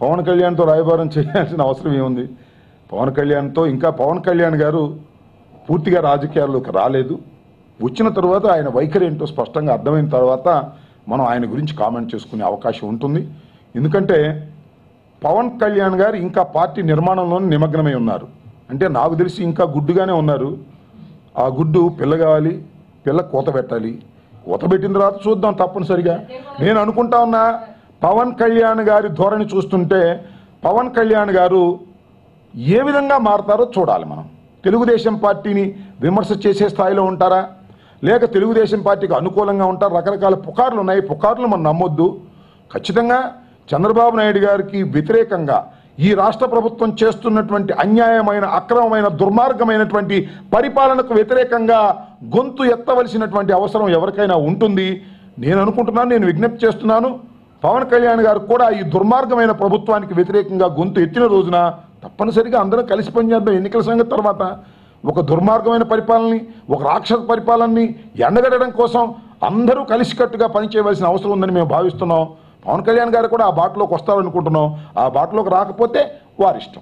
పవన్ కళ్యాణ్తో రాయబారం చేయాల్సిన అవసరం ఏముంది? పవన్ కళ్యాణ్తో ఇంకా పవన్ కళ్యాణ్ గారు పూర్తిగా రాజకీయాల్లోకి రాలేదు. వచ్చిన తర్వాత ఆయన వైఖరి ఏంటో స్పష్టంగా అర్థమైన తర్వాత మనం ఆయన గురించి కామెంట్ చేసుకునే అవకాశం ఉంటుంది. ఎందుకంటే పవన్ కళ్యాణ్ గారు ఇంకా పార్టీ నిర్మాణంలోనే నిమగ్నమై ఉన్నారు. అంటే నాకు తెలిసి ఇంకా గుడ్డుగానే ఉన్నారు. ఆ గుడ్డు పిల్ల కావాలి, పిల్ల కోత పెట్టాలి. కోత పెట్టిన తర్వాత చూద్దాం తప్పనిసరిగా. నేను అనుకుంటా ఉన్నా పవన్ కళ్యాణ్ గారి ధోరణి చూస్తుంటే పవన్ కళ్యాణ్ గారు ఏ విధంగా మారతారో చూడాలి. మనం తెలుగుదేశం పార్టీని విమర్శ చేసే స్థాయిలో ఉంటారా, లేక తెలుగుదేశం పార్టీకి అనుకూలంగా ఉంటారు? రకరకాల పుకార్లు ఉన్నాయి. పుకార్లు మనం నమ్మొద్దు. ఖచ్చితంగా చంద్రబాబు నాయుడు గారికి వ్యతిరేకంగా ఈ రాష్ట్ర ప్రభుత్వం చేస్తున్నటువంటి అన్యాయమైన, అక్రమమైన, దుర్మార్గమైనటువంటి పరిపాలనకు వ్యతిరేకంగా గొంతు ఎత్తవలసినటువంటి అవసరం ఎవరికైనా ఉంటుంది. నేను అనుకుంటున్నాను, నేను విజ్ఞప్తి చేస్తున్నాను, పవన్ కళ్యాణ్ గారు కూడా ఈ దుర్మార్గమైన ప్రభుత్వానికి వ్యతిరేకంగా గొంతు ఎత్తిన రోజున తప్పనిసరిగా అందరం కలిసి పనిచేద్దాం. ఎన్నికల సంగతి తర్వాత ఒక దుర్మార్గమైన పరిపాలనని, ఒక రాక్షస పరిపాలనని ఎండగట్టడం కోసం అందరూ కలిసికట్టుగా పనిచేయవలసిన అవసరం ఉందని మేము భావిస్తున్నాం. పవన్ కళ్యాణ్ గారు కూడా ఆ బాటలోకి వస్తారనుకుంటున్నాం. ఆ బాటలోకి రాకపోతే వారిష్టం.